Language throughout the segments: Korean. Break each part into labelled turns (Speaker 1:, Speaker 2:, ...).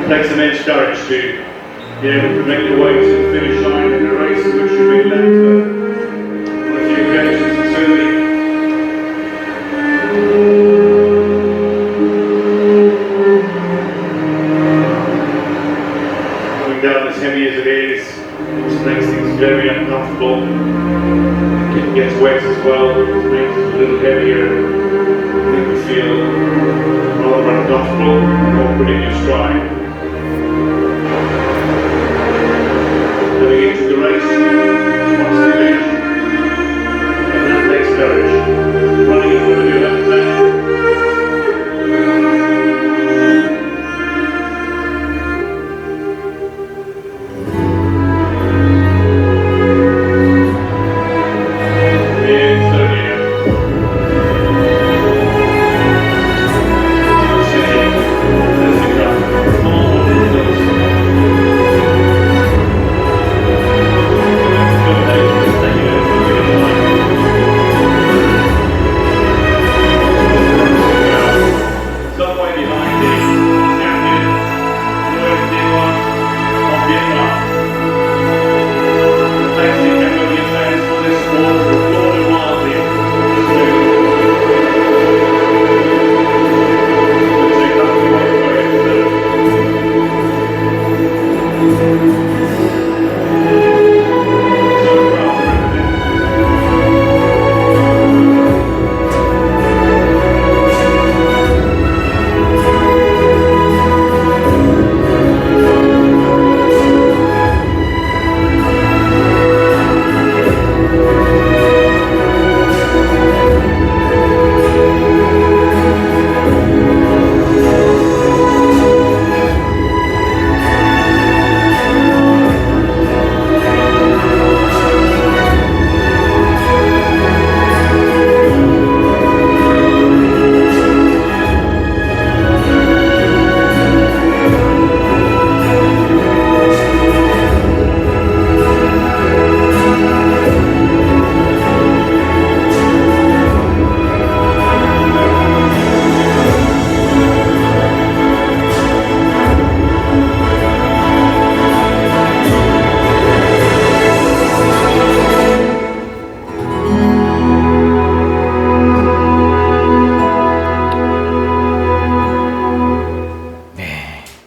Speaker 1: Takes immense courage to be able to make your way to the finish line in a race which you've been led on a few occasions, and certainly coming down as heavy as it is, which makes things very uncomfortable. It gets wet as well, which makes it a little heavier. I think we feel rather uncomfortable and awkward in your stride. Coming into the race, wants to finish, and that takes courage. Running in front of your left leg.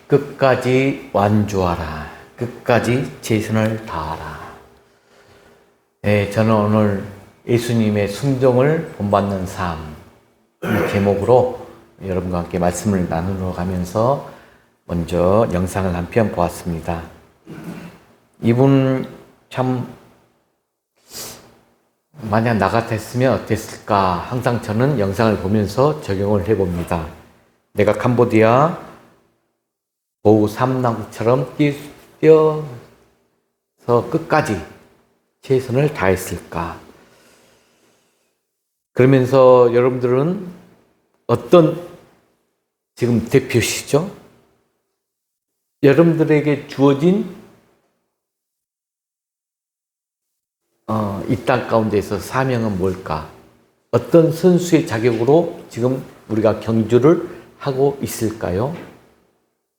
Speaker 2: 끝까지 완주하라. 끝까지 최선을 다하라. 네, 저는 오늘 예수님의 순종을 본받는 삶 이 제목으로 여러분과 함께 말씀을 나누러 가면서 먼저 영상을 한 편 보았습니다. 이분 참 만약 나 같았으면 어땠을까 항상 저는 영상을 보면서 적용을 해봅니다. 내가 캄보디아 보우 삼남처럼 뛰어서 끝까지 최선을 다했을까? 그러면서 여러분들은 어떤 지금 대표시죠? 여러분들에게 주어진 이 땅 가운데서 사명은 뭘까? 어떤 선수의 자격으로 지금 우리가 경주를 하고 있을까요?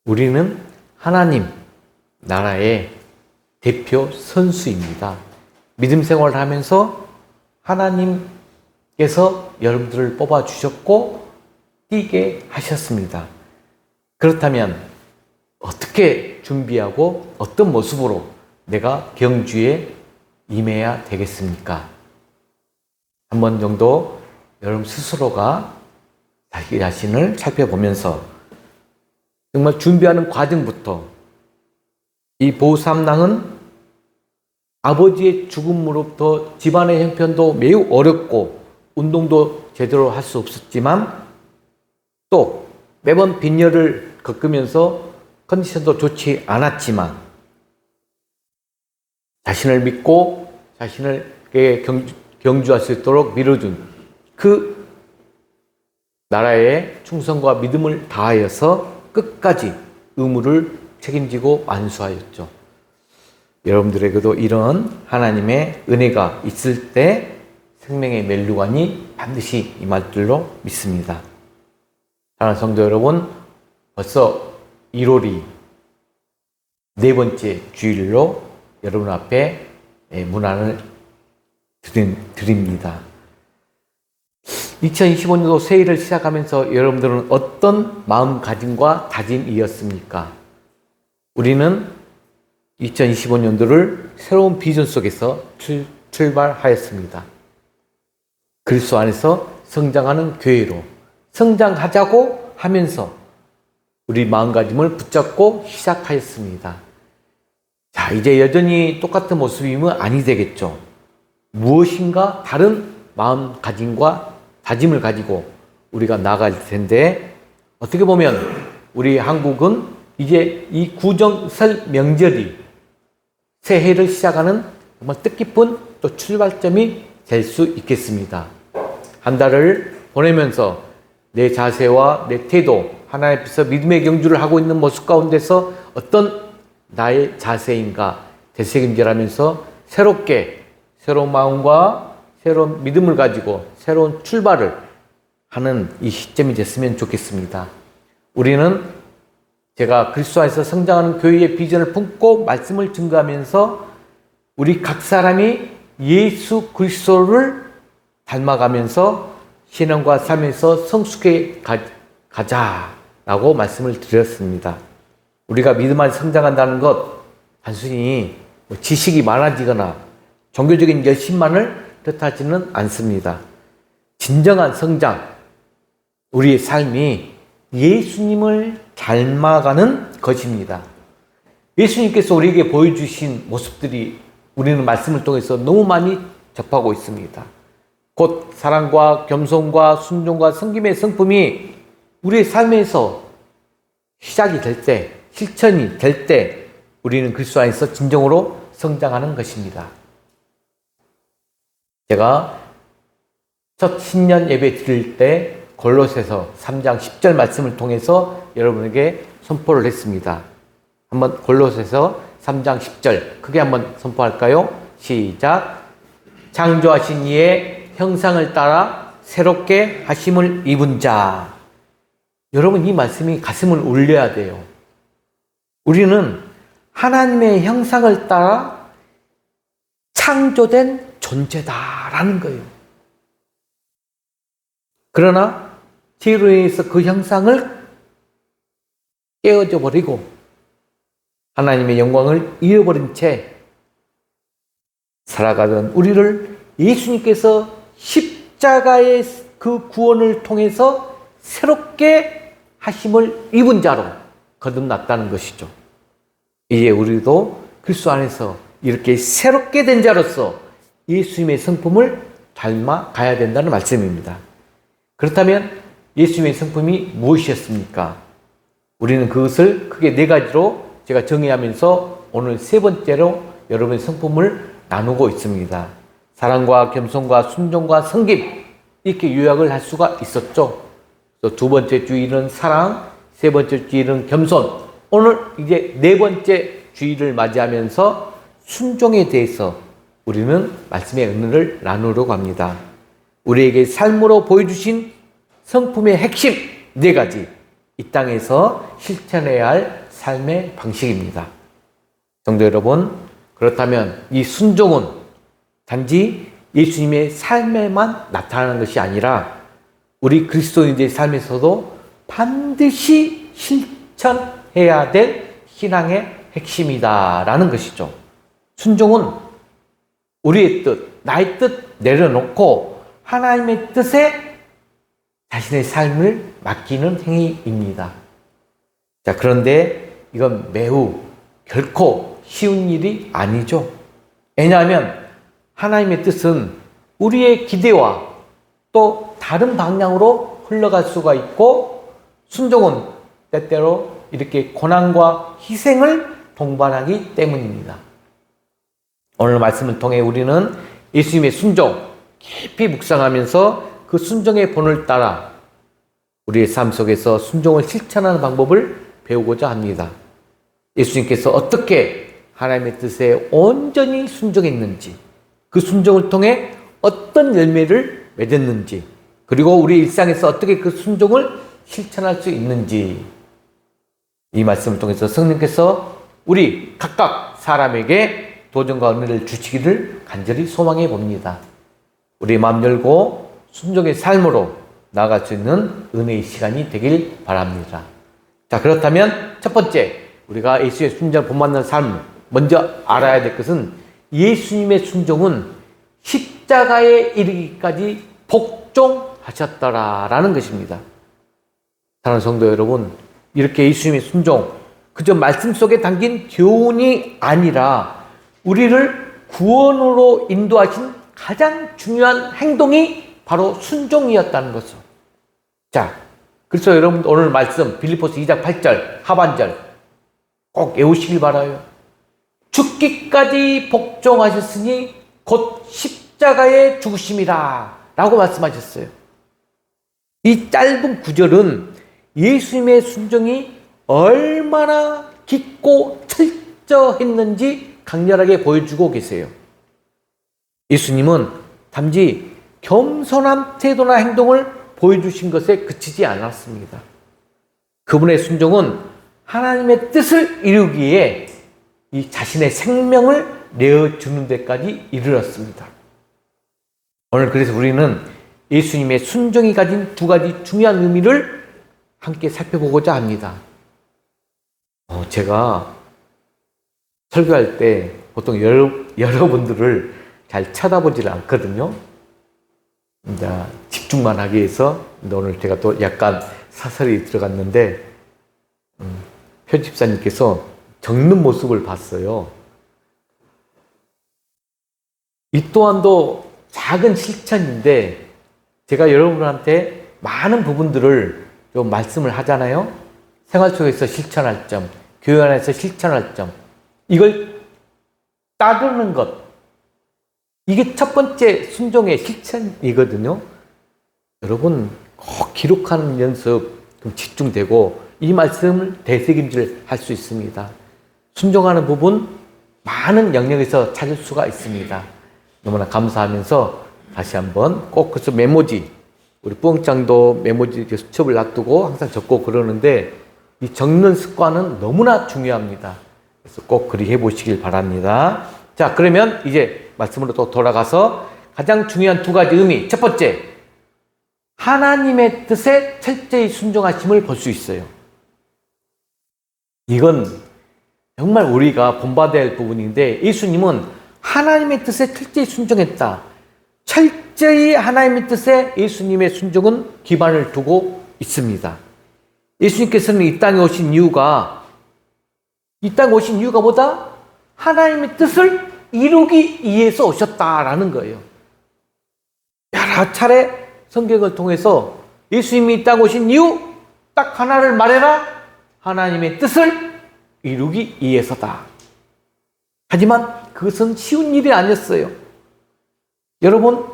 Speaker 2: 우리는 하나님 나라의 대표 선수입니다. 믿음 생활을 하면서 하나님께서 여러분들을 뽑아주셨고 뛰게 하셨습니다. 그렇다면 어떻게 준비하고 어떤 모습으로 내가 경주에 임해야 되겠습니까? 한 번 정도 여러분 스스로가 자기 자신을 살펴보면서 정말 준비하는 과정부터 이 보삼랑은 아버지의 죽음으로부터 집안의 형편도 매우 어렵고 운동도 제대로 할 수 없었지만 또 매번 빈혈을 겪으면서 컨디션도 좋지 않았지만 자신을 믿고 자신에게 경주할 수 있도록 밀어준 그 나라의 충성과 믿음을 다하여서 끝까지 의무를 책임지고 완수하였죠. 여러분들에게도 이런 하나님의 은혜가 있을 때 생명의 멜루관이 반드시 임할 줄로 믿습니다. 사랑하는 성도 여러분, 벌써 1월이 네 번째 주일로 여러분 앞에 문안을 드립니다. 2025년도 새해를 시작하면서 여러분들은 어떤 마음가짐과 다짐이었습니까? 우리는 2025년도를 새로운 비전 속에서 출발하였습니다. 그리스도 안에서 성장하는 교회로 성장하자고 하면서 우리 마음가짐을 붙잡고 시작하였습니다. 자, 이제 여전히 똑같은 모습이면 아니 되겠죠. 무엇인가 다른 마음가짐과 다짐을 가지고 우리가 나아갈 텐데, 어떻게 보면 우리 한국은 이제 이 구정설 명절이 새해를 시작하는 정말 뜻깊은 또 출발점이 될 수 있겠습니다. 한 달을 보내면서 내 자세와 내 태도, 하나님 앞에서 믿음의 경주를 하고 있는 모습 가운데서 어떤 나의 자세인가 되새김질하면서 새롭게 새로운 마음과 새로운 믿음을 가지고 새로운 출발을 하는 이 시점이 됐으면 좋겠습니다. 우리는 제가 그리스도 안에서 성장하는 교회의 비전을 품고 말씀을 증거하면서 우리 각 사람이 예수 그리스도를 닮아가면서 신앙과 삶에서 성숙해 가자라고 말씀을 드렸습니다. 우리가 믿음 안에 성장한다는 것 단순히 지식이 많아지거나 종교적인 열심만을 뜻하지는 않습니다. 진정한 성장, 우리의 삶이 예수님을 닮아가는 것입니다. 예수님께서 우리에게 보여주신 모습들이 우리는 말씀을 통해서 너무 많이 접하고 있습니다. 곧 사랑과 겸손과 순종과 섬김의 성품이 우리의 삶에서 시작이 될 때, 실천이 될 때 우리는 그리스도 안에서 진정으로 성장하는 것입니다. 제가 첫 신년 예배 드릴 때 골로새서 3장 10절 말씀을 통해서 여러분에게 선포를 했습니다. 한번 골로새서 3장 10절 크게 한번 선포할까요? 시작. 창조하신 이의 형상을 따라 새롭게 하심을 입은 자. 여러분, 이 말씀이 가슴을 울려야 돼요. 우리는 하나님의 형상을 따라 창조된 존재다라는 거예요. 그러나 죄로 인해서 그 형상을 깨어져 버리고 하나님의 영광을 잃어버린 채 살아가던 우리를 예수님께서 십자가의 그 구원을 통해서 새롭게 하심을 입은 자로 거듭났다는 것이죠. 이제 우리도 그리스도 안에서 이렇게 새롭게 된 자로서 예수님의 성품을 닮아 가야 된다는 말씀입니다. 그렇다면 예수님의 성품이 무엇이었습니까? 우리는 그것을 크게 네 가지로 제가 정의하면서 오늘 세 번째로 여러분의 성품을 나누고 있습니다. 사랑과 겸손과 순종과 섬김, 이렇게 요약을 할 수가 있었죠. 또 두 번째 주일은 사랑, 세 번째 주일은 겸손, 오늘 이제 네 번째 주일을 맞이하면서 순종에 대해서 우리는 말씀의 은혜를 나누려고 합니다. 우리에게 삶으로 보여주신 성품의 핵심 네 가지, 이 땅에서 실천해야 할 삶의 방식입니다. 성도 여러분, 그렇다면 이 순종은 단지 예수님의 삶에만 나타나는 것이 아니라 우리 그리스도인들의 삶에서도 반드시 실천해야 될 신앙의 핵심이다라는 것이죠. 순종은 우리의 뜻, 나의 뜻 내려놓고 하나님의 뜻에 자신의 삶을 맡기는 행위입니다. 자, 그런데 이건 매우 결코 쉬운 일이 아니죠. 왜냐하면 하나님의 뜻은 우리의 기대와 또 다른 방향으로 흘러갈 수가 있고, 순종은 때때로 이렇게 고난과 희생을 동반하기 때문입니다. 오늘 말씀을 통해 우리는 예수님의 순종 깊이 묵상하면서 그 순종의 본을 따라 우리의 삶 속에서 순종을 실천하는 방법을 배우고자 합니다. 예수님께서 어떻게 하나님의 뜻에 온전히 순종했는지, 그 순종을 통해 어떤 열매를 맺었는지, 그리고 우리 일상에서 어떻게 그 순종을 실천할 수 있는지, 이 말씀을 통해서 성령께서 우리 각각 사람에게 도전과 은혜를 주시기를 간절히 소망해 봅니다. 우리 마음 열고 순종의 삶으로 나아갈 수 있는 은혜의 시간이 되길 바랍니다. 자, 그렇다면 첫 번째, 우리가 예수의 순종을 본받는 삶, 먼저 알아야 될 것은 예수님의 순종은 십자가에 이르기까지 복종하셨더라라는 것입니다. 사랑하는 성도 여러분, 이렇게 예수님의 순종, 그저 말씀 속에 담긴 교훈이 아니라 우리를 구원으로 인도하신 가장 중요한 행동이 바로 순종이었다는 것을. 자, 그래서 여러분 오늘 말씀 빌립보서 2장 8절 하반절 꼭 외우시길 바라요. 죽기까지 복종하셨으니 곧 십자가에 죽으심이라 라고 말씀하셨어요. 이 짧은 구절은 예수님의 순종이 얼마나 깊고 철저했는지 강렬하게 보여주고 계세요. 예수님은 단지 겸손한 태도나 행동을 보여주신 것에 그치지 않았습니다. 그분의 순종은 하나님의 뜻을 이루기에 이 자신의 생명을 내어주는 데까지 이르렀습니다. 오늘 그래서 우리는 예수님의 순종이 가진 두 가지 중요한 의미를 함께 살펴보고자 합니다. 제가 설교할 때 보통 여러분들을 잘 쳐다보질 않거든요. 이제 집중만 하기 위해서 오늘 제가 또 약간 사설이 들어갔는데 편집사님께서 적는 모습을 봤어요. 이 또한도 작은 실천인데 제가 여러분한테 많은 부분들을 좀 말씀을 하잖아요. 생활 속에서 실천할 점, 교회 안에서 실천할 점, 이걸 따르는 것, 이게 첫 번째 순종의 실천이거든요. 여러분 꼭 기록하는 연습 좀 집중되고 이 말씀을 되새김질 할 수 있습니다. 순종하는 부분 많은 영역에서 찾을 수가 있습니다. 너무나 감사하면서 다시 한번 꼭 그래서 메모지, 우리 뿌엉짱도 메모지 수첩을 놔두고 항상 적고 그러는데 이 적는 습관은 너무나 중요합니다. 그래서 꼭 그리 해보시길 바랍니다. 자, 그러면 이제 말씀으로 또 돌아가서 가장 중요한 두 가지 의미. 첫 번째, 하나님의 뜻에 철저히 순종하심을 볼 수 있어요. 이건 정말 우리가 본받아야 할 부분인데 예수님은 하나님의 뜻에 철저히 순종했다. 철저히 하나님의 뜻에 예수님의 순종은 기반을 두고 있습니다. 예수님께서는 이 땅에 오신 이유가 뭐다? 하나님의 뜻을 이루기 위해서 오셨다라는 거예요. 여러 차례 성경을 통해서 예수님이 이 땅에 오신 이유 딱 하나를 말해라. 하나님의 뜻을 이루기 위해서다. 하지만 그것은 쉬운 일이 아니었어요. 여러분,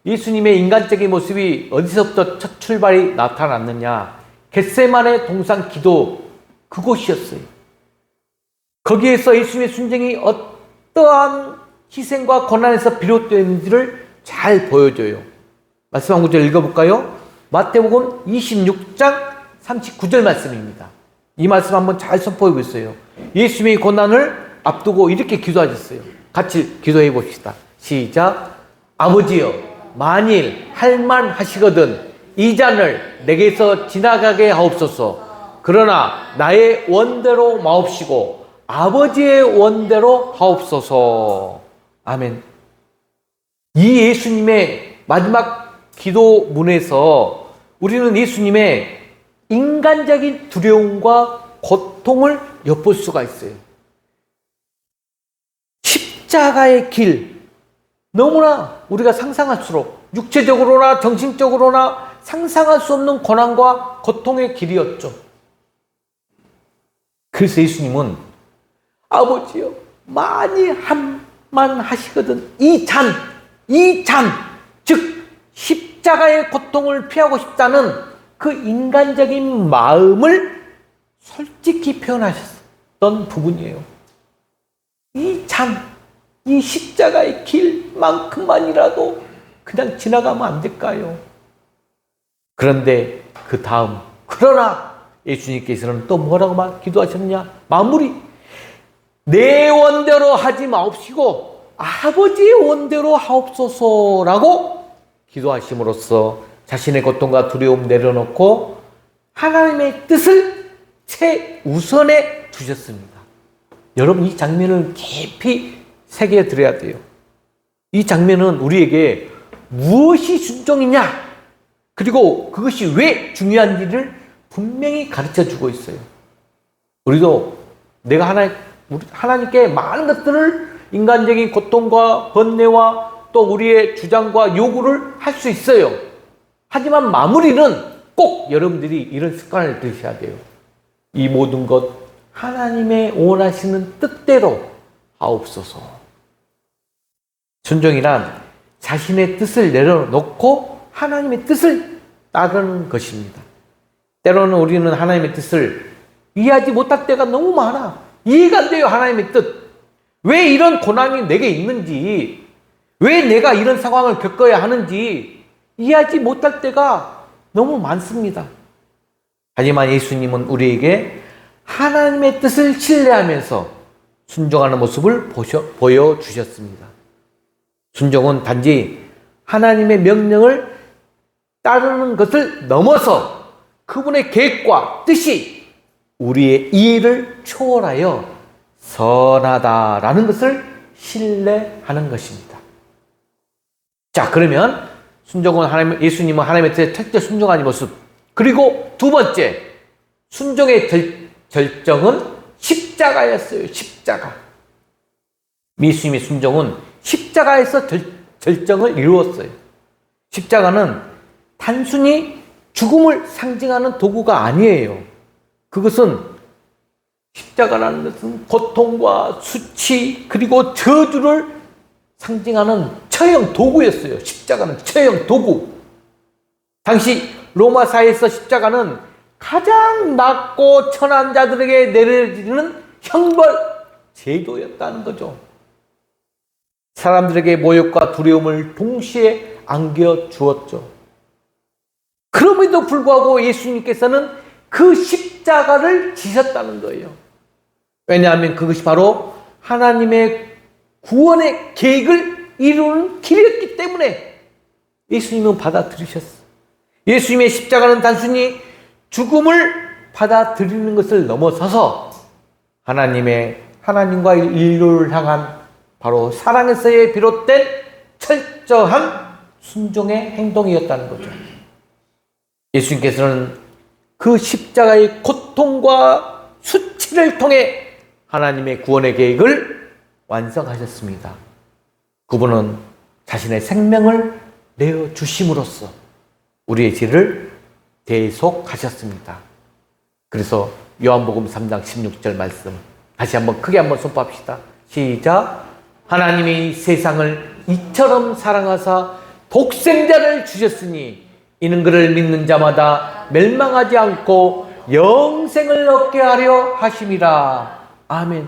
Speaker 2: 예수님의 인간적인 모습이 어디서부터 첫 출발이 나타났느냐? 겟세마네 동산 기도 그곳이었어요. 거기에서 예수님의 순종이 어떠한 희생과 고난에서 비롯되는지를 잘 보여줘요. 말씀 한 구절 읽어볼까요? 마태복음 26장 39절 말씀입니다. 이 말씀 한번 잘 선포해 보세요. 예수님의 고난을 앞두고 이렇게 기도하셨어요. 같이 기도해 봅시다. 시작. 아버지여, 만일 할만하시거든 이 잔을 내게서 지나가게 하옵소서. 그러나 나의 원대로 마옵시고 아버지의 원대로 하옵소서. 아멘. 이 예수님의 마지막 기도문에서 우리는 예수님의 인간적인 두려움과 고통을 엿볼 수가 있어요. 십자가의 길, 너무나 우리가 상상할수록 육체적으로나 정신적으로나 상상할 수 없는 고난과 고통의 길이었죠. 그래서 예수님은 아버지여, 많이 한만 하시거든 이 잔, 즉 십자가의 고통을 피하고 싶다는 그 인간적인 마음을 솔직히 표현하셨던 부분이에요. 이 잔, 이 십자가의 길만큼만이라도 그냥 지나가면 안 될까요? 그런데 그 다음 그러나 예수님께서는 또 뭐라고 기도하셨냐? 마무리. 내 원대로 하지 마옵시고 아버지의 원대로 하옵소서라고 기도하심으로써 자신의 고통과 두려움 내려놓고 하나님의 뜻을 최우선에 두셨습니다. 여러분, 이 장면을 깊이 새겨드려야 돼요. 이 장면은 우리에게 무엇이 순종이냐, 그리고 그것이 왜 중요한지를 분명히 가르쳐주고 있어요. 우리도 내가 하나님께 많은 것들을, 인간적인 고통과 번뇌와 또 우리의 주장과 요구를 할 수 있어요. 하지만 마무리는 꼭 여러분들이 이런 습관을 들이셔야 돼요. 이 모든 것 하나님의 원하시는 뜻대로 하옵소서. 순종이란 자신의 뜻을 내려놓고 하나님의 뜻을 따르는 것입니다. 때로는 우리는 하나님의 뜻을 이해하지 못할 때가 너무 많아. 이해가 안 돼요, 하나님의 뜻. 왜 이런 고난이 내게 있는지, 왜 내가 이런 상황을 겪어야 하는지 이해하지 못할 때가 너무 많습니다. 하지만 예수님은 우리에게 하나님의 뜻을 신뢰하면서 순종하는 모습을 보여주셨습니다. 순종은 단지 하나님의 명령을 따르는 것을 넘어서 그분의 계획과 뜻이 우리의 이해를 초월하여 선하다라는 것을 신뢰하는 것입니다. 자, 그러면 순종은 예수님은 하나님의 뜻에 철저히 순종하는 모습. 그리고 두 번째, 순종의 절정은 십자가였어요. 십자가. 예수님의 순종은 십자가에서 절정을 이루었어요. 십자가는 단순히 죽음을 상징하는 도구가 아니에요. 그것은, 십자가라는 것은 고통과 수치 그리고 저주를 상징하는 처형 도구였어요. 십자가는 처형 도구. 당시 로마 사회에서 십자가는 가장 낮고 천한 자들에게 내려지는 형벌 제도였다는 거죠. 사람들에게 모욕과 두려움을 동시에 안겨주었죠. 그럼에도 불구하고 예수님께서는 그 십자가를 지셨다는 거예요. 왜냐하면 그것이 바로 하나님의 구원의 계획을 이루는 길이었기 때문에 예수님은 받아들이셨어요. 예수님의 십자가는 단순히 죽음을 받아들이는 것을 넘어서서 하나님과 인류를 향한 바로 사랑에서의 비롯된 철저한 순종의 행동이었다는 거죠. 예수님께서는 그 십자가의 고통과 수치를 통해 하나님의 구원의 계획을 완성하셨습니다. 그분은 자신의 생명을 내어주심으로써 우리의 죄를 대속하셨습니다. 그래서 요한복음 3장 16절 말씀 다시 한번 크게 한번 선포합시다. 시작. 하나님이 세상을 이처럼 사랑하사 독생자를 주셨으니 이는 그를 믿는 자마다 멸망하지 않고 영생을 얻게 하려 하심이라. 아멘.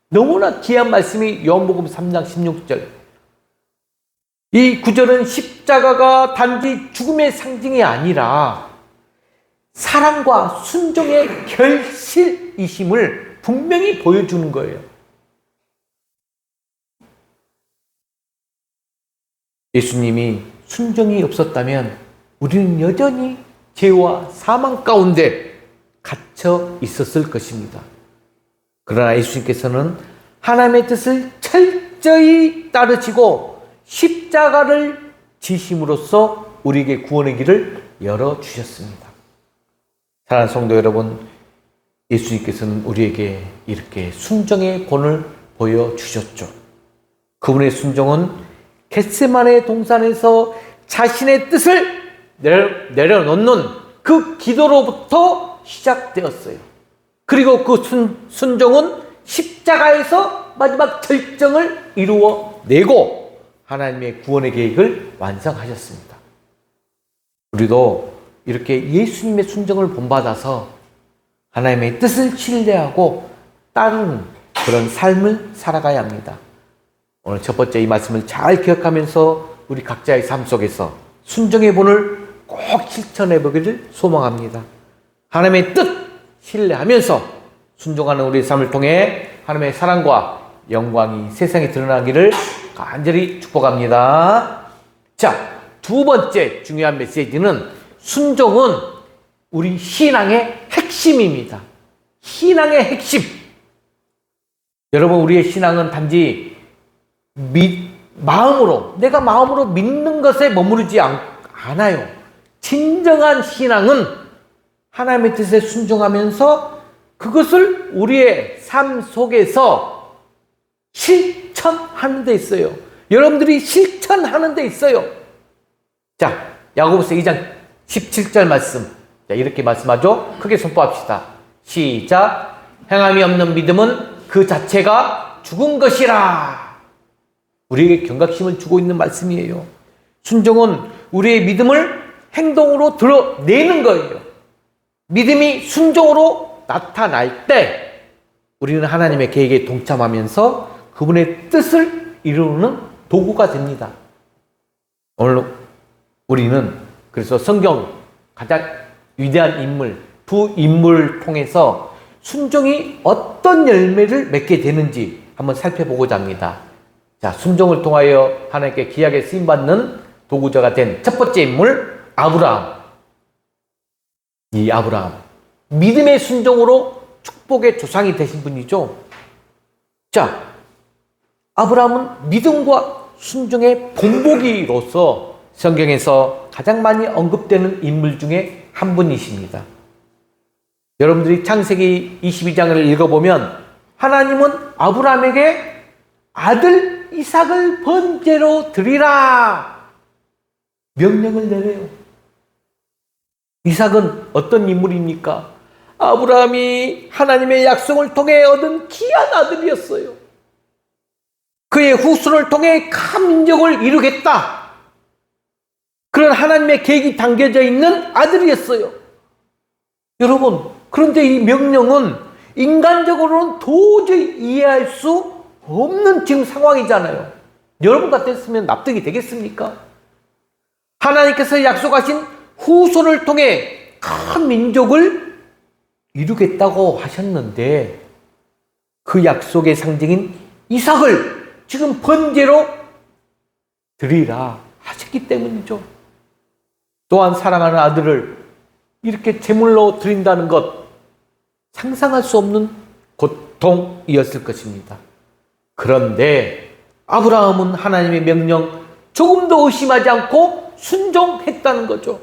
Speaker 2: 너무나 귀한 말씀이 요한복음 3장 16절. 이 구절은 십자가가 단지 죽음의 상징이 아니라 사랑과 순종의 결실이심을 분명히 보여주는 거예요. 예수님이 순종이 없었다면 우리는 여전히 죄와 사망 가운데 갇혀 있었을 것입니다. 그러나 예수님께서는 하나님의 뜻을 철저히 따르시고 십자가를 지심으로써 우리에게 구원의 길을 열어주셨습니다. 사랑하는 성도 여러분, 예수님께서는 우리에게 이렇게 순종의 본을 보여주셨죠. 그분의 순종은 겟세마네 동산에서 자신의 뜻을 내려놓는 그 기도로부터 시작되었어요. 그리고 그 순종은 십자가에서 마지막 절정을 이루어내고 하나님의 구원의 계획을 완성하셨습니다. 우리도 이렇게 예수님의 순종을 본받아서 하나님의 뜻을 신뢰하고 따르는 그런 삶을 살아가야 합니다. 오늘 첫 번째 이 말씀을 잘 기억하면서 우리 각자의 삶 속에서 순종의 본을 꼭 실천해 보기를 소망합니다. 하나님의 뜻 신뢰하면서 순종하는 우리의 삶을 통해 하나님의 사랑과 영광이 세상에 드러나기를 간절히 축복합니다. 자, 두 번째 중요한 메시지는 순종은 우리 신앙의 핵심입니다. 신앙의 핵심. 여러분, 우리의 신앙은 단지 내가 마음으로 믿는 것에 머무르지 않아요. 진정한 신앙은 하나님의 뜻에 순종하면서 그것을 우리의 삶 속에서 실천하는 데 있어요. 여러분들이 실천하는 데 있어요. 자, 야고보서 2장 17절 말씀. 자, 이렇게 말씀하죠. 크게 선포합시다. 시작. 행함이 없는 믿음은 그 자체가 죽은 것이라. 우리에게 경각심을 주고 있는 말씀이에요. 순종은 우리의 믿음을 행동으로 드러내는 거예요. 믿음이 순종으로 나타날 때 우리는 하나님의 계획에 동참하면서 그분의 뜻을 이루는 도구가 됩니다. 오늘 우리는 그래서 성경 가장 위대한 인물, 두 인물을 통해서 순종이 어떤 열매를 맺게 되는지 한번 살펴보고자 합니다. 자, 순종을 통하여 하나님께 귀하게 쓰임받는 도구자가 된 첫 번째 인물, 아브라함. 이 아브라함, 믿음의 순종으로 축복의 조상이 되신 분이죠. 자, 아브라함은 믿음과 순종의 본보기로서 성경에서 가장 많이 언급되는 인물 중에 한 분이십니다. 여러분들이 창세기 22장을 읽어보면 하나님은 아브라함에게 아들 이삭을 번제로 드리라 명령을 내려요. 이삭은 어떤 인물입니까? 아브라함이 하나님의 약속을 통해 얻은 귀한 아들이었어요. 그의 후손을 통해 큰 민족을 이루겠다. 그런 하나님의 계획이 담겨져 있는 아들이었어요. 여러분, 그런데 이 명령은 인간적으로는 도저히 이해할 수 없는 지금 상황이잖아요. 여러분 같았으면 납득이 되겠습니까? 하나님께서 약속하신 후손을 통해 큰 민족을 이루겠다고 하셨는데 그 약속의 상징인 이삭을 지금 번제로 드리라 하셨기 때문이죠. 또한 사랑하는 아들을 이렇게 제물로 드린다는 것 상상할 수 없는 고통이었을 것입니다. 그런데 아브라함은 하나님의 명령 조금도 의심하지 않고 순종했다는 거죠.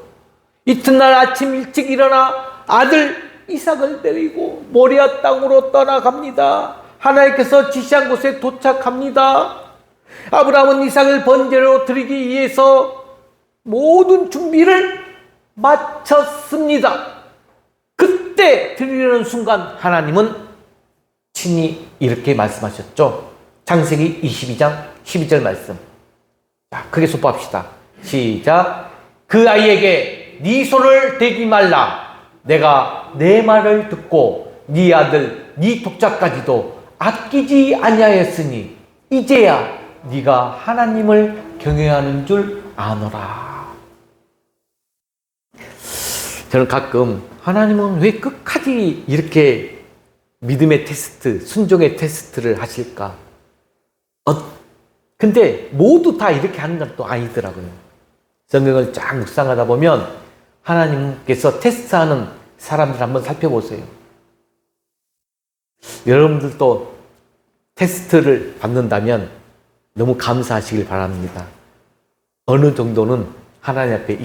Speaker 2: 이튿날 아침 일찍 일어나 아들 이삭을 데리고 모리아 땅으로 떠나갑니다. 하나님께서 지시한 곳에 도착합니다. 아브라함은 이삭을 번제로 드리기 위해서 모든 준비를 마쳤습니다. 그때 드리려는 순간 하나님은 친히 이렇게 말씀하셨죠. 창세기 22장 12절 말씀. 자, 크게 선포합시다. 시작. 그 아이에게 네 손을 대지 말라. 내가 내 말을 듣고 네 아들 네 독자까지도 아끼지 아니하였으니 이제야 네가 하나님을 경외하는 줄 아노라. 저는 가끔 하나님은 왜 끝까지 이렇게 믿음의 테스트, 순종의 테스트를 하실까? 근데 모두 다 이렇게 하는 건 또 아니더라고요. 성경을 쫙 묵상하다 보면 하나님께서 테스트하는 사람들 한번 살펴보세요. 여러분들도 테스트를 받는다면 너무 감사하시길 바랍니다. 어느 정도는 하나님 앞에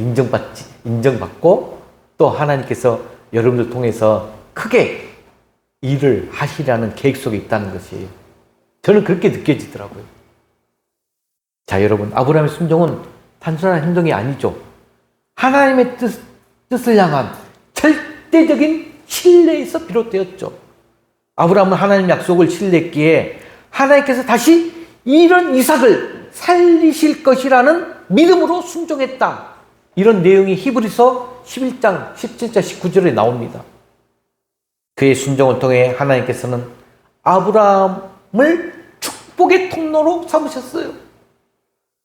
Speaker 2: 인정받고 또 하나님께서 여러분들 통해서 크게 일을 하시라는 계획 속에 있다는 것이 저는 그렇게 느껴지더라고요. 자, 여러분, 아브라함의 순종은 단순한 행동이 아니죠. 하나님의 뜻을 향한 절대적인 신뢰에서 비롯되었죠. 아브라함은 하나님 약속을 신뢰했기에 하나님께서 다시 이런 이삭을 살리실 것이라는 믿음으로 순종했다. 이런 내용이 히브리서 11장 17절 19절에 나옵니다. 그의 순종을 통해 하나님께서는 아브라함을 축복의 통로로 삼으셨어요.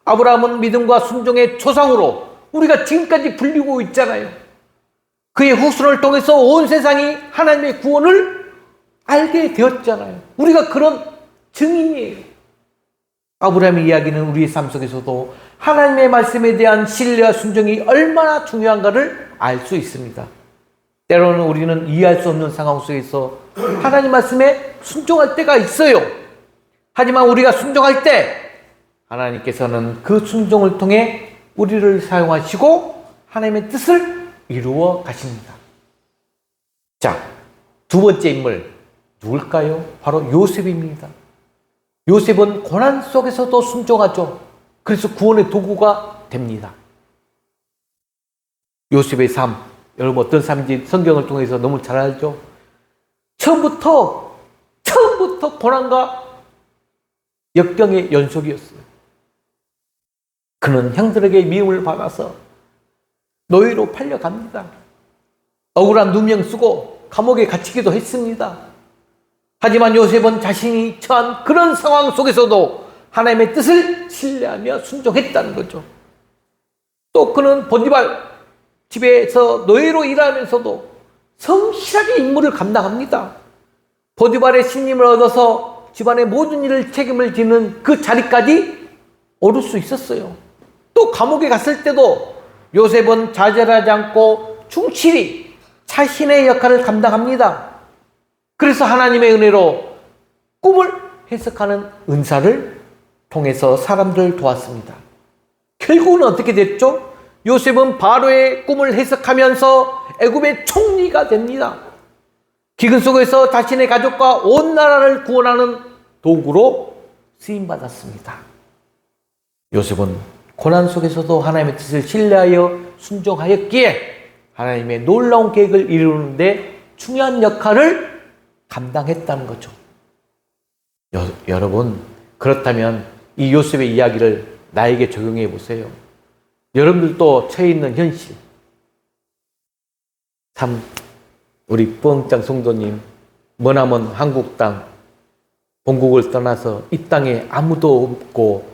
Speaker 2: 아브라함은 믿음과 순종의 조상으로 우리가 지금까지 불리고 있잖아요. 그의 후손을 통해서 온 세상이 하나님의 구원을 알게 되었잖아요. 우리가 그런 증인이에요. 아브라함의 이야기는 우리의 삶 속에서도 하나님의 말씀에 대한 신뢰와 순종이 얼마나 중요한가를 알 수 있습니다. 때로는 우리는 이해할 수 없는 상황 속에서 하나님 말씀에 순종할 때가 있어요. 하지만 우리가 순종할 때 하나님께서는 그 순종을 통해 우리를 사용하시고 하나님의 뜻을 이루어 가십니다. 자, 두 번째 인물 누굴까요? 바로 요셉입니다. 요셉은 고난 속에서도 순종하죠. 그래서 구원의 도구가 됩니다. 요셉의 삶, 여러분 어떤 삶인지 성경을 통해서 너무 잘 알죠? 처음부터 고난과 역경의 연속이었어요. 그는 형들에게 미움을 받아서 노예로 팔려갑니다. 억울한 누명 쓰고 감옥에 갇히기도 했습니다. 하지만 요셉은 자신이 처한 그런 상황 속에서도 하나님의 뜻을 신뢰하며 순종했다는 거죠. 또 그는 보디발 집에서 노예로 일하면서도 성실하게 임무를 감당합니다. 보디발의 신임을 얻어서 집안의 모든 일을 책임을 지는 그 자리까지 오를 수 있었어요. 또 감옥에 갔을 때도 요셉은 좌절하지 않고 충실히 자신의 역할을 감당합니다. 그래서 하나님의 은혜로 꿈을 해석하는 은사를 통해서 사람들을 도왔습니다. 결국은 어떻게 됐죠? 요셉은 바로의 꿈을 해석하면서 애굽의 총리가 됩니다. 기근 속에서 자신의 가족과 온 나라를 구원하는 도구로 쓰임받았습니다. 요셉은 고난 속에서도 하나님의 뜻을 신뢰하여 순종하였기에 하나님의 놀라운 계획을 이루는데 중요한 역할을 감당했다는 거죠. 여러분, 그렇다면 이 요셉의 이야기를 나에게 적용해 보세요. 여러분들도 처해 있는 현실. 참, 우리 부흥장 성도님, 머나먼 한국 땅, 본국을 떠나서 이 땅에 아무도 없고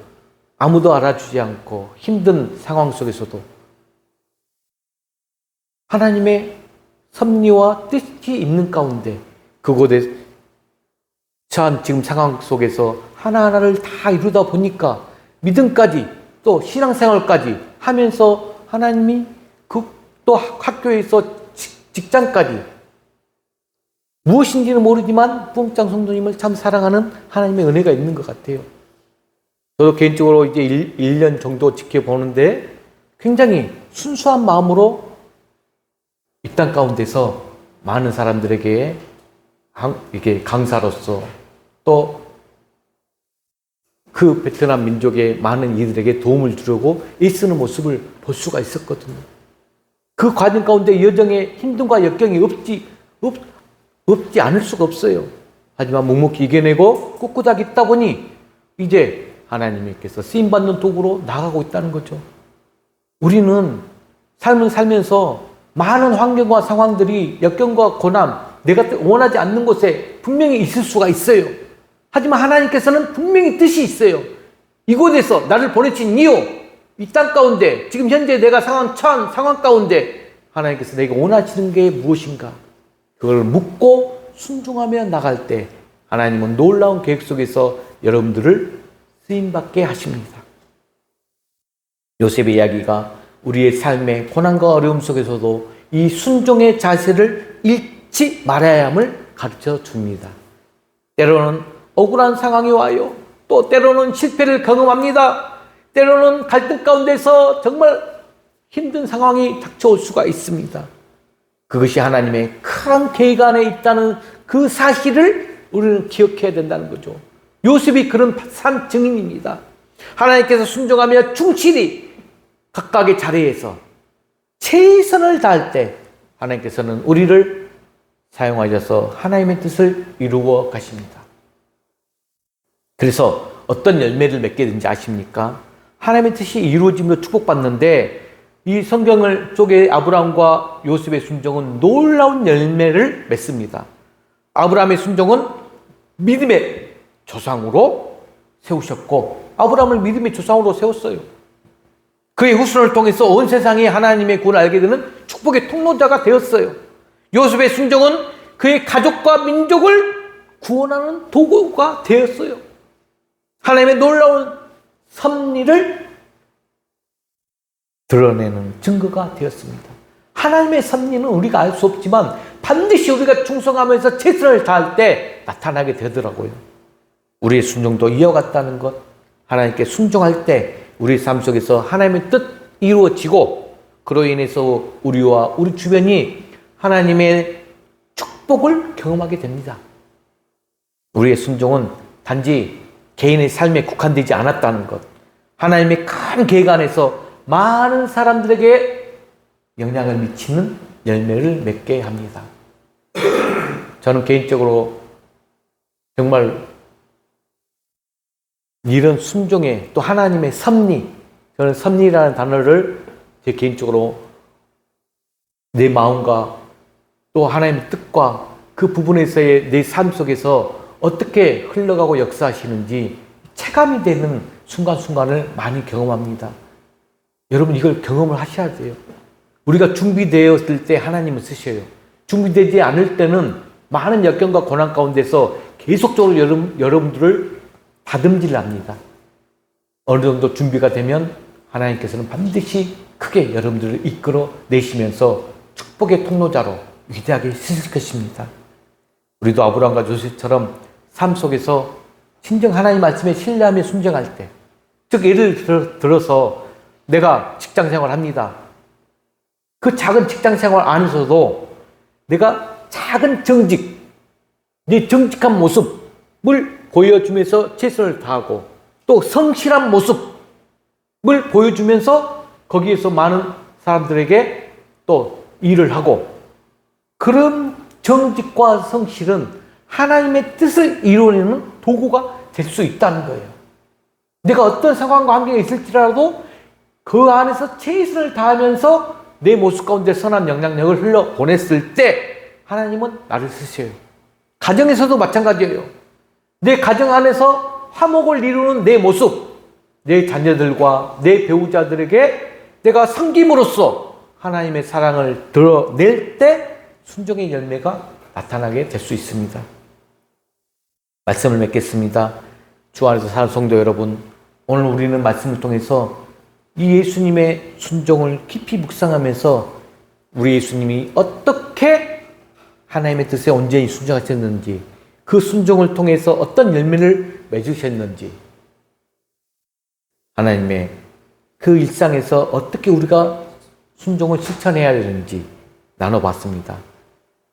Speaker 2: 아무도 알아주지 않고 힘든 상황 속에서도 하나님의 섭리와 뜻이 있는 가운데 그곳에 처한 지금 상황 속에서 하나하나를 다 이루다 보니까 믿음까지 또 신앙생활까지 하면서 하나님이 또 학교에서 직장까지 무엇인지는 모르지만 부흥장 성도님을 참 사랑하는 하나님의 은혜가 있는 것 같아요. 저도 개인적으로 이제 1년 정도 지켜보는데 굉장히 순수한 마음으로 이 땅 가운데서 많은 사람들에게 이게 강사로서 또 그 베트남 민족의 많은 이들에게 도움을 주려고 애쓰는 모습을 볼 수가 있었거든요. 그 과정 가운데 여정에 힘듦과 역경이 없지 않을 수가 없어요. 하지만 묵묵히 이겨내고 꿋꿋하게 있다 보니 이제 하나님께서 쓰임받는 도구로 나가고 있다는 거죠. 우리는 삶을 살면서 많은 환경과 상황들이 역경과 고난, 내가 원하지 않는 곳에 분명히 있을 수가 있어요. 하지만 하나님께서는 분명히 뜻이 있어요. 이곳에서 나를 보내신 이유, 이 땅 가운데 지금 현재 내가 처한 상황 가운데 하나님께서 내가 원하시는 게 무엇인가, 그걸 묻고 순종하며 나갈 때 하나님은 놀라운 계획 속에서 여러분들을 쓰임받게 하십니다. 요셉의 이야기가 우리의 삶의 고난과 어려움 속에서도 이 순종의 자세를 잃지 말아야 함을 가르쳐 줍니다. 때로는 억울한 상황이 와요. 또 때로는 실패를 경험합니다. 때로는 갈등 가운데서 정말 힘든 상황이 닥쳐올 수가 있습니다. 그것이 하나님의 큰 계획 안에 있다는 그 사실을 우리는 기억해야 된다는 거죠. 요셉이 그런 산 증인입니다. 하나님께서 순종하며 충실히 각각의 자리에서 최선을 다할 때 하나님께서는 우리를 사용하셔서 하나님의 뜻을 이루어 가십니다. 그래서 어떤 열매를 맺게 되는지 아십니까? 하나님의 뜻이 이루어지며 축복받는데 이 성경을 쪽에 아브라함과 요셉의 순종은 놀라운 열매를 맺습니다. 아브라함의 순종은 믿음의 조상으로 세우셨고 아브라함을 믿음의 조상으로 세웠어요. 그의 후손을 통해서 온 세상이 하나님의 구원을 알게 되는 축복의 통로자가 되었어요. 요셉의 순종은 그의 가족과 민족을 구원하는 도구가 되었어요. 하나님의 놀라운 섭리를 드러내는 증거가 되었습니다. 하나님의 섭리는 우리가 알 수 없지만 반드시 우리가 충성하면서 최선을 다할 때 나타나게 되더라고요. 우리의 순종도 이어갔다는 것, 하나님께 순종할 때 우리 삶 속에서 하나님의 뜻 이루어지고 그로 인해서 우리와 우리 주변이 하나님의 축복을 경험하게 됩니다. 우리의 순종은 단지 개인의 삶에 국한되지 않았다는 것, 하나님의 큰 계획 안에서 많은 사람들에게 영향을 미치는 열매를 맺게 합니다. 저는 개인적으로 정말 이런 순종에 또 하나님의 섭리, 저는 섭리라는 단어를 제 개인적으로 내 마음과 또 하나님의 뜻과 그 부분에서의 내 삶 속에서 어떻게 흘러가고 역사하시는지 체감이 되는 순간순간을 많이 경험합니다. 여러분 이걸 경험을 하셔야 돼요. 우리가 준비되었을 때 하나님을 쓰셔요. 준비되지 않을 때는 많은 역경과 고난 가운데서 계속적으로 여러분들을 다듬질합니다. 어느 정도 준비가 되면 하나님께서는 반드시 크게 여러분들을 이끌어 내시면서 축복의 통로자로 위대하게 쓰실 것입니다. 우리도 아브라함과 요셉처럼 삶 속에서 진정 하나님 말씀에 신뢰하며 순종할 때, 즉 예를 들어서 내가 직장생활을 합니다. 그 작은 직장생활 안에서도 내가 작은 정직, 내 정직한 모습을 보여주면서 최선을 다하고 또 성실한 모습을 보여주면서 거기에서 많은 사람들에게 또 일을 하고, 그런 정직과 성실은 하나님의 뜻을 이루어내는 도구가 될 수 있다는 거예요. 내가 어떤 상황과 환경에 있을지라도 그 안에서 최선을 다하면서 내 모습 가운데 선한 영향력을 흘러 보냈을 때 하나님은 나를 쓰셔요. 가정에서도 마찬가지예요. 내 가정 안에서 화목을 이루는 내 모습, 내 자녀들과 내 배우자들에게 내가 섬김으로써 하나님의 사랑을 드러낼 때 순종의 열매가 나타나게 될 수 있습니다. 말씀을 맺겠습니다. 주 안에서 사는 성도 여러분, 오늘 우리는 말씀을 통해서 이 예수님의 순종을 깊이 묵상하면서 우리 예수님이 어떻게 하나님의 뜻에 온전히 순종하셨는지, 그 순종을 통해서 어떤 열매를 맺으셨는지, 하나님의 그 일상에서 어떻게 우리가 순종을 실천해야 되는지 나눠봤습니다.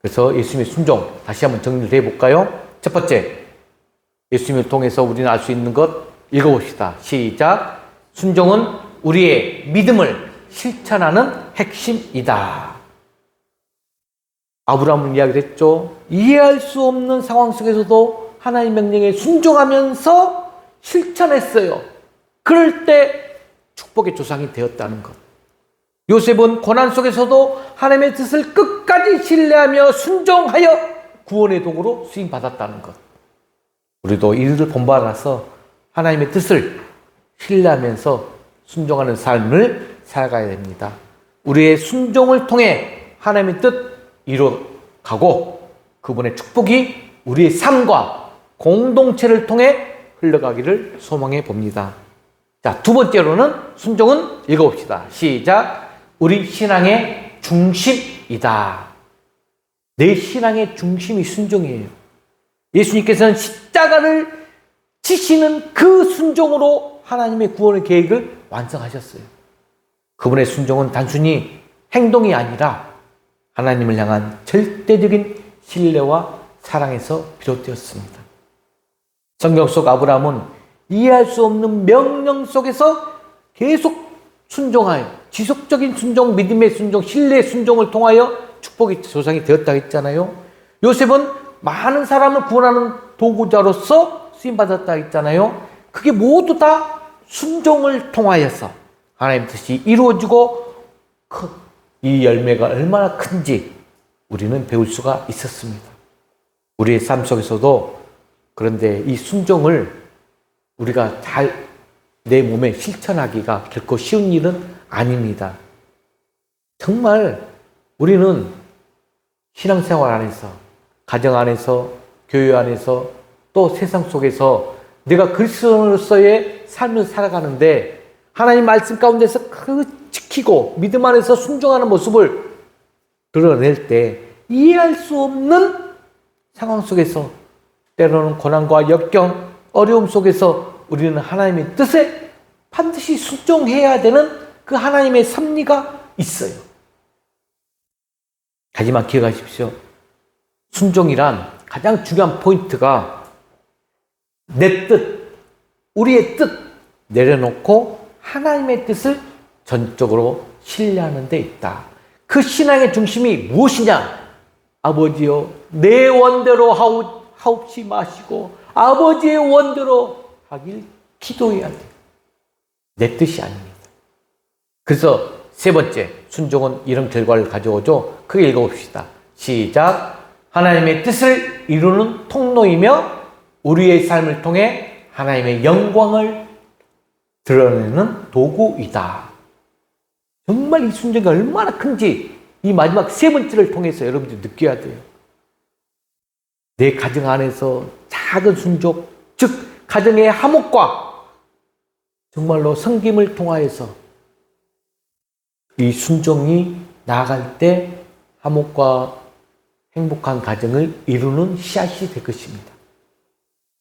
Speaker 2: 그래서 예수님의 순종 다시 한번 정리를 해볼까요? 첫 번째, 예수님을 통해서 우리는 알 수 있는 것 읽어봅시다. 시작. 순종은 우리의 믿음을 실천하는 핵심이다. 아브라함은 이야기를 했죠. 이해할 수 없는 상황 속에서도 하나님 명령에 순종하면서 실천했어요. 그럴 때 축복의 조상이 되었다는 것. 요셉은 고난 속에서도 하나님의 뜻을 끝까지 신뢰하며 순종하여 구원의 도구로 쓰임받았다는 것. 우리도 이를 본받아서 하나님의 뜻을 신뢰하면서 순종하는 삶을 살아가야 됩니다. 우리의 순종을 통해 하나님의 뜻 이루어가고 그분의 축복이 우리의 삶과 공동체를 통해 흘러가기를 소망해 봅니다. 자, 두 번째로는 순종은 읽어봅시다. 시작. 우리 신앙의 중심이다. 내 신앙의 중심이 순종이에요. 예수님께서는 십자가를 지시는 그 순종으로 하나님의 구원의 계획을 완성하셨어요. 그분의 순종은 단순히 행동이 아니라 하나님을 향한 절대적인 신뢰와 사랑에서 비롯되었습니다. 성경 속 아브라함은 이해할 수 없는 명령 속에서 계속 순종하여 지속적인 순종, 믿음의 순종, 신뢰의 순종을 통하여 축복의 조상이 되었다 했잖아요. 요셉은 많은 사람을 구원하는 도구자로서 쓰임받았다 했잖아요. 그게 모두 다 순종을 통하여서 하나님 뜻이 이루어지고 이 열매가 얼마나 큰지 우리는 배울 수가 있었습니다. 우리의 삶 속에서도 그런데 이 순종을 우리가 잘 내 몸에 실천하기가 결코 쉬운 일은 아닙니다. 정말 우리는 신앙생활 안에서, 가정 안에서, 교회 안에서, 또 세상 속에서 내가 그리스도인으로서의 삶을 살아가는데 하나님 말씀 가운데서 그 지키고 믿음 안에서 순종하는 모습을 드러낼 때 이해할 수 없는 상황 속에서 때로는 고난과 역경, 어려움 속에서 우리는 하나님의 뜻에 반드시 순종해야 되는 그 하나님의 섭리가 있어요. 하지만 기억하십시오. 순종이란 가장 중요한 포인트가 내 뜻, 우리의 뜻 내려놓고 하나님의 뜻을 전적으로 신뢰하는 데 있다. 그 신앙의 중심이 무엇이냐? 아버지여 내 원대로 하옵지 마시고 아버지의 원대로 하길 기도해야 돼. 내 뜻이 아닙니다. 그래서 세 번째 순종은 이런 결과를 가져오죠. 크게 읽어봅시다. 시작. 하나님의 뜻을 이루는 통로이며 우리의 삶을 통해 하나님의 영광을 드러내는 도구이다. 정말 이 순종이 얼마나 큰지 이 마지막 세 번째를 통해서 여러분들이 느껴야 돼요. 내 가정 안에서 작은 순종, 즉 가정의 화목과 정말로 섬김을 통하여서 이 순종이 나아갈 때 화목과 행복한 가정을 이루는 씨앗이 될 것입니다.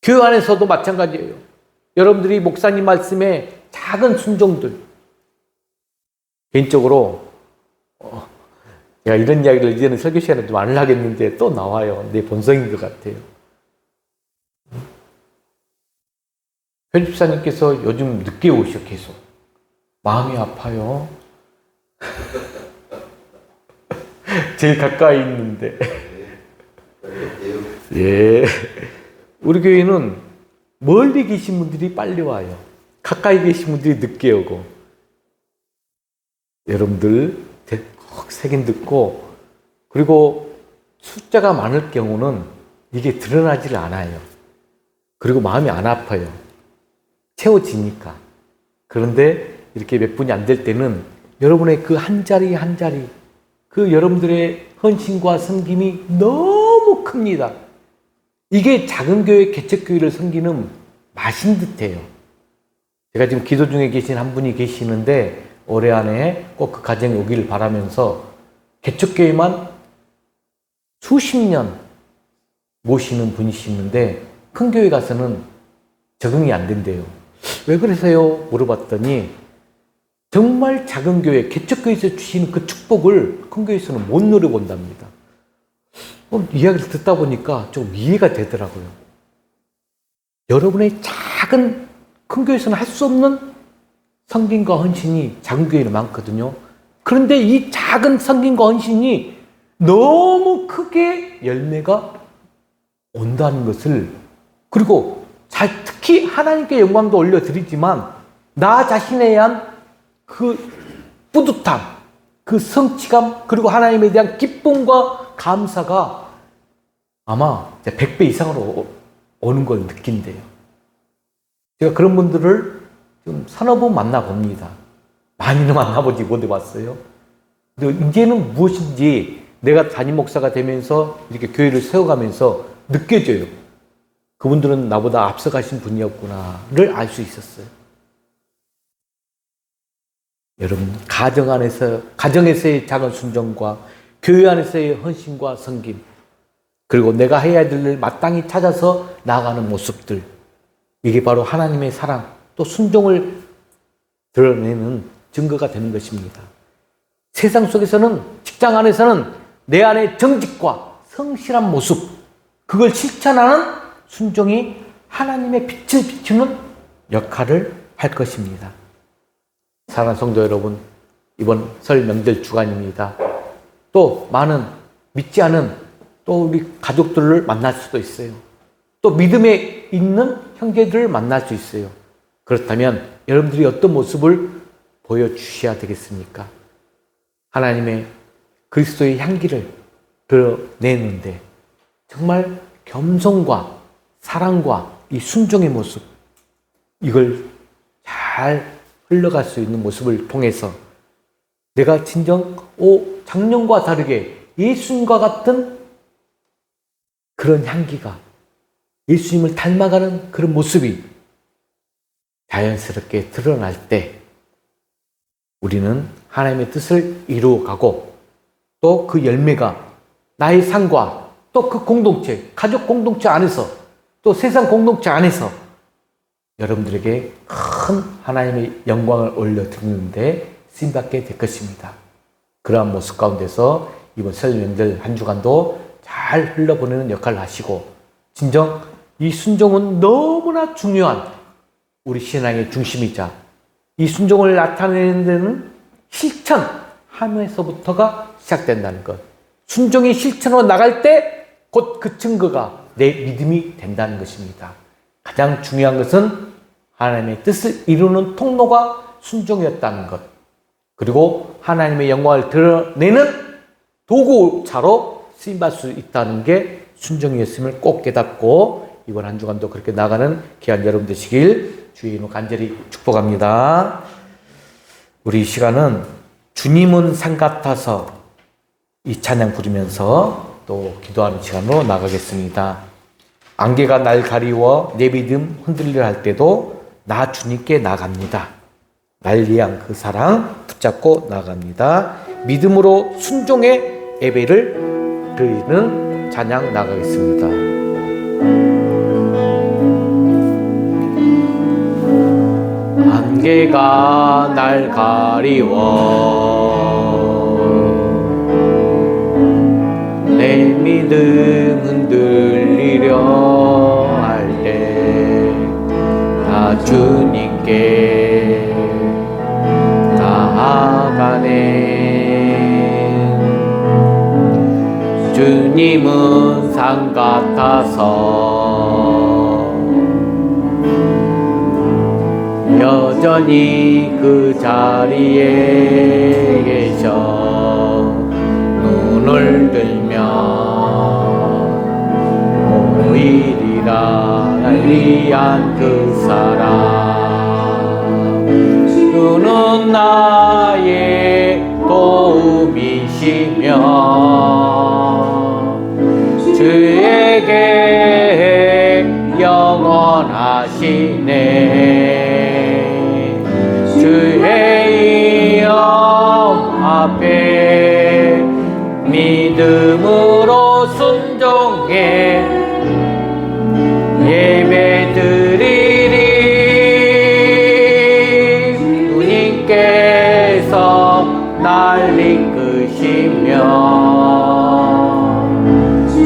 Speaker 2: 교회 안에서도 마찬가지예요. 여러분들이 목사님 말씀에 작은 순종들, 개인적으로 제가 이런 이야기를 이제는 설교 시간에 좀 안 하겠는데 또 나와요. 내 본성인 것 같아요. 편집사님께서 요즘 늦게 오셔 계속. 마음이 아파요. 제일 가까이 있는데. 예. 우리 교회는 멀리 계신 분들이 빨리 와요. 가까이 계신 분들이 늦게 오고. 여러분들 꼭 세긴 듣고, 그리고 숫자가 많을 경우는 이게 드러나질 않아요. 그리고 마음이 안 아파요. 채워지니까. 그런데 이렇게 몇 분이 안 될 때는 여러분의 그 한 자리 한 자리, 그 여러분들의 헌신과 섬김이 너무 큽니다. 이게 작은 교회, 개척교회를 섬기는 맛인 듯해요. 제가 지금 기도 중에 계신 한 분이 계시는데 올해 안에 꼭 그 가정에 오기를 바라면서 개척교회만 수십 년 모시는 분이시는데 큰 교회 가서는 적응이 안 된대요. 왜 그러세요? 물어봤더니 정말 작은 교회, 개척교회에서 주시는 그 축복을 큰 교회에서는 못 누려본답니다. 이야기를 듣다 보니까 좀 이해가 되더라고요. 여러분의 작은, 큰 교회에서는 할 수 없는 섬김과 헌신이 작은 교회는 많거든요. 그런데 이 작은 섬김과 헌신이 너무 크게 열매가 온다는 것을, 그리고 특히 하나님께 영광도 올려드리지만 나 자신에 대한 그 뿌듯함, 그 성취감, 그리고 하나님에 대한 기쁨과 감사가 아마 100배 이상으로 오는 걸 느낀대요. 제가 그런 분들을 좀 서너 번 만나봅니다. 많이는 만나보지 못해봤어요. 근데 이제는 무엇인지 내가 담임 목사가 되면서 이렇게 교회를 세워가면서 느껴져요. 그분들은 나보다 앞서가신 분이었구나를 알 수 있었어요. 여러분, 가정에서의 작은 순종과 교회 안에서의 헌신과 섬김, 그리고 내가 해야 될 일 마땅히 찾아서 나아가는 모습들, 이게 바로 하나님의 사랑, 또 순종을 드러내는 증거가 되는 것입니다. 세상 속에서는, 직장 안에서는 내 안의 정직과 성실한 모습, 그걸 실천하는 순종이 하나님의 빛을 비추는 역할을 할 것입니다. 사랑하는 성도 여러분, 이번 설 명절 주간입니다. 또 많은 믿지 않은 또 우리 가족들을 만날 수도 있어요. 또 믿음에 있는 형제들을 만날 수 있어요. 그렇다면 여러분들이 어떤 모습을 보여주셔야 되겠습니까? 하나님의 그리스도의 향기를 드러내는데 정말 겸손과 사랑과 이 순종의 모습, 이걸 잘 흘러갈 수 있는 모습을 통해서 내가 진정 작년과 다르게 예수님과 같은 그런 향기가, 예수님을 닮아가는 그런 모습이 자연스럽게 드러날 때 우리는 하나님의 뜻을 이루어가고 또 그 열매가 나의 삶과 또 그 공동체, 가족 공동체 안에서 또 세상 공동체 안에서 여러분들에게 큰 하나님의 영광을 올려드리는데 쓰임받게 될 것입니다. 그러한 모습 가운데서 이번 설 명절 한 주간도 잘 흘러보내는 역할을 하시고, 진정 이 순종은 너무나 중요한 우리 신앙의 중심이자 이 순종을 나타내는 데는 실천하면서부터가 시작된다는 것. 순종이 실천으로 나갈 때 곧 그 증거가 내 믿음이 된다는 것입니다. 가장 중요한 것은 하나님의 뜻을 이루는 통로가 순종이었다는 것. 그리고 하나님의 영광을 드러내는 도구차로 쓰임받을 수 있다는 게 순종이었음을 꼭 깨닫고 이번 한 주간도 그렇게 나가는 귀한 여러분 되시길 주의 이름으로 간절히 축복합니다. 우리 이 시간은 주님은 산 같아서 이 찬양 부르면서 또 기도하는 시간으로 나가겠습니다. 안개가 날 가리워 내 믿음 흔들려 할 때도 나 주님께 나갑니다. 날 위한 그 사랑 붙잡고 나갑니다. 믿음으로 순종의 예배를 드리는 찬양 나가겠습니다. 안개가 날 가리워 내 믿음 흔들리려 할 때 나 주님께 나아가네. 주님은 산 같아서 여전히 그 자리에 계셔. 눈을 들면 보이리라 날 위한 그 사랑. 주는 나의 도움이시며 주에게 영원하시네. 주의 이름 앞에 믿음으로 순종해 예배드리리. 주님께서 날 이끄시며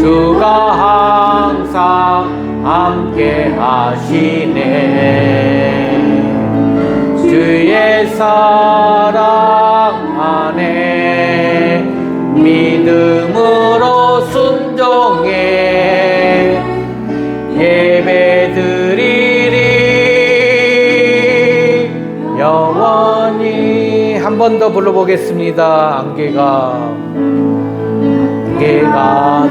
Speaker 2: 주가 항상 함께 하시네. 주의 사랑 안에 믿음으로 순종해 예배드리리. 영원히 한 번 더 불러보겠습니다. 안개가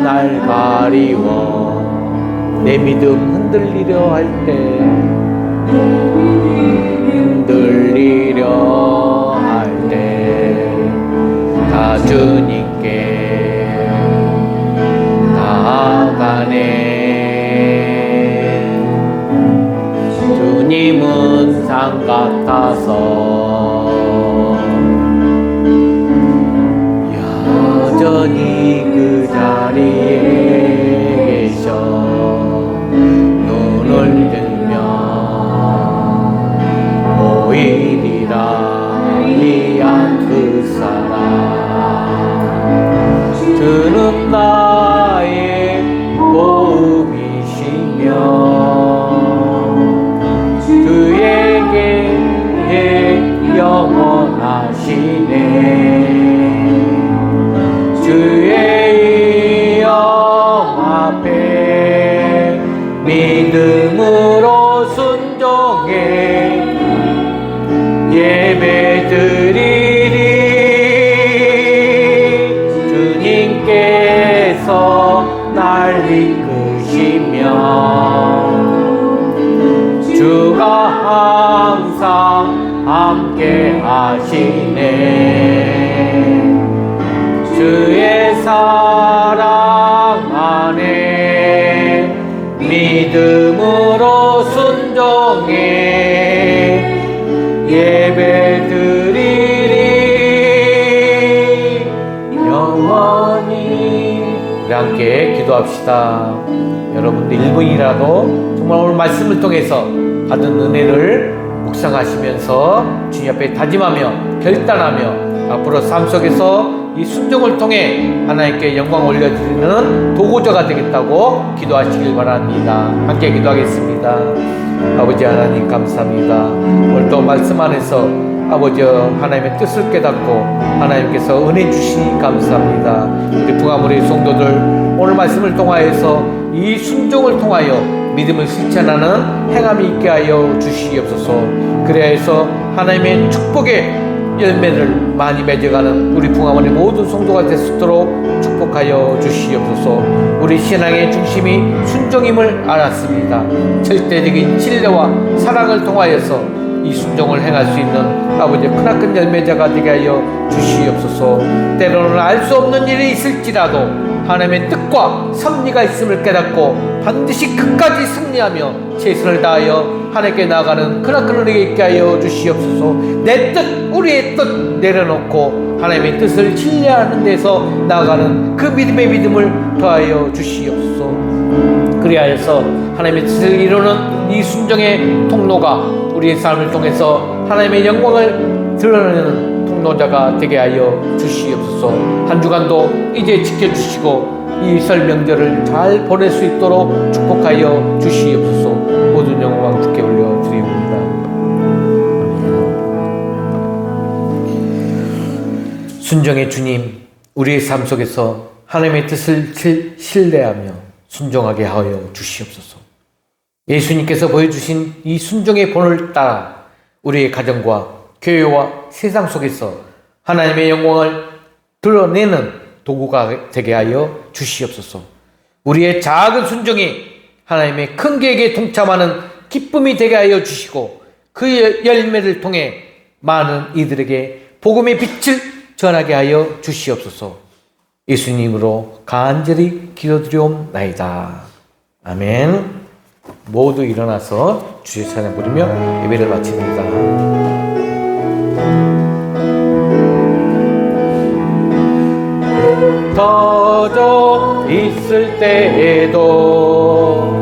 Speaker 2: 날 가리워 내 믿음 흔들리려 할 때 흔들리려 할 때 다 주님께 나아가네. 주님은 산 같아서 여전히 그 자리에 계셔. 눈을 들면 보이리라 위한 그 사랑. 주는 나의 도움이시며 주에게 영원하시네. 주의 이름 앞에 믿음으로 순종해 예배드리리. 주님께서 날 이끄시며 주가 항상 함께 하시네. 주의 사랑 안에 믿음으로 순종해 예배 드리리 영원히. 우리 함께 기도합시다. 여러분들 1분이라도 정말 오늘 말씀을 통해서 받은 은혜를 묵상하시면서 주님 앞에 다짐하며 결단하며 앞으로 삶 속에서 이 순종을 통해 하나님께 영광 올려드리는 도구자가 되겠다고 기도하시길 바랍니다. 함께 기도하겠습니다. 아버지 하나님 감사합니다. 오늘 또 말씀 안에서 아버지 하나님의 뜻을 깨닫고 하나님께서 은혜 주시니 감사합니다. 우리 풍화물의 성도들 오늘 말씀을 통하여서 이 순종을 통하여 믿음을 실천하는 행함이 있게 하여 주시옵소서. 그래서 하나님의 축복의 열매를 많이 맺어가는 우리 풍화문의 모든 성도가 될 수 있도록 축복하여 주시옵소서. 우리 신앙의 중심이 순종임을 알았습니다. 절대적인 신뢰와 사랑을 통하여서 이 순종을 행할 수 있는 아버지의 크나큰 열매자가 되게 하여 주시옵소서. 때로는 알 수 없는 일이 있을지라도 하나님의 뜻과 섭리가 있음을 깨닫고 반드시 끝까지 승리하며 최선을 다하여 하나님께 나아가는 크나큰 은혜가 있게 하여 주시옵소서. 내 뜻, 우리의 뜻 내려놓고 하나님의 뜻을 신뢰하는 데서 나아가는 그 믿음의 믿음을 더하여 주시옵소서. 그리하여서 하나님의 뜻을 이루는 이 순종의 통로가 우리의 삶을 통해서 하나님의 영광을 드러내는 통로자가 되게 하여 주시옵소서. 한 주간도 이제 지켜주시고 이 설 명절을 잘 보낼 수 있도록 축복하여 주시옵소서. 모든 영광 주께 올려드립니다. 순종의 주님, 우리의 삶 속에서 하나님의 뜻을 신뢰하며 순종하게 하여 주시옵소서. 예수님께서 보여주신 이 순종의 본을 따라 우리의 가정과 교회와 세상 속에서 하나님의 영광을 드러내는 도구가 되게 하여 주시옵소서. 우리의 작은 순종이 하나님의 큰 계획에 동참하는 기쁨이 되게 하여 주시고 그 열매를 통해 많은 이들에게 복음의 빛을 전하게 하여 주시옵소서. 예수님으로 간절히 기도드리옵나이다. 아멘. 모두 일어나서 주의 찬양 부르며 예배를 마칩니다. 터져 있을 때에도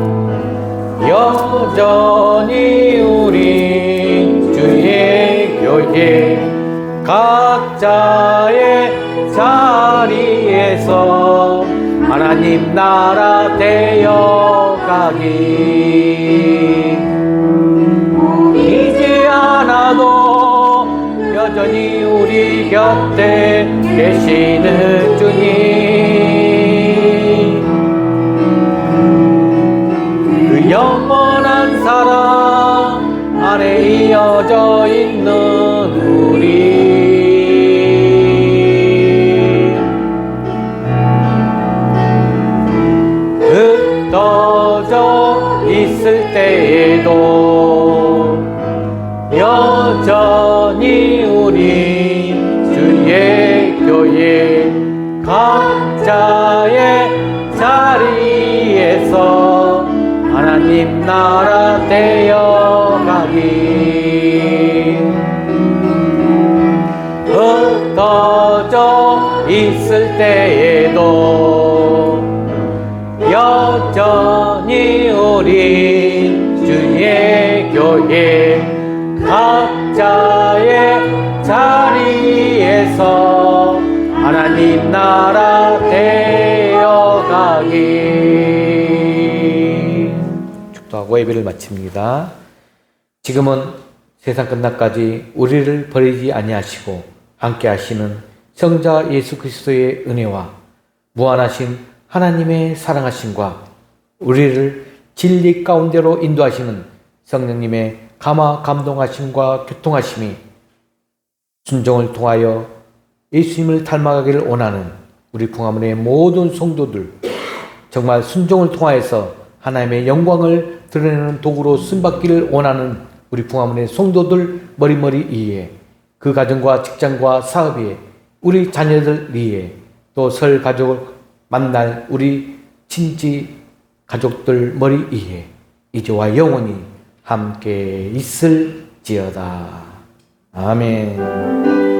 Speaker 2: 여전히 우리 주의 교회 각자의 자리에서 하나님 나라 되어가기 잊지 않아도 여전히 우리 곁에 계시는 주님 그 영원한 사랑 안에 이어져 있는 우리 흩어져 있을 때에도 여전히 우리 주의 교회 각자의 자리에서 하나님 나라 되어가기 흩어져 있을 때에도 여전히 우리 주의 교회 각자의 자리에서 하나님 나라 되어가기 축도하고 예배를 마칩니다. 지금은 세상 끝날까지 우리를 버리지 아니하시고 함께 하시는 성자 예수 그리스도의 은혜와 무한하신 하나님의 사랑하심과 우리를 진리 가운데로 인도하시는 성령님의 감화 감동하심과 교통하심이 순종을 통하여 예수님을 닮아가기를 원하는 우리 풍화문의 모든 성도들 정말 순종을 통하여서 하나님의 영광을 드러내는 도구로 쓰임받기를 원하는 우리 풍화문의 성도들 머리머리 위에 그 가정과 직장과 사업 위에 우리 자녀들 위에 또 설 가족을 만날 우리 친지 가족들 머리 위에 이제와 영원히 함께 있을지어다. 아멘.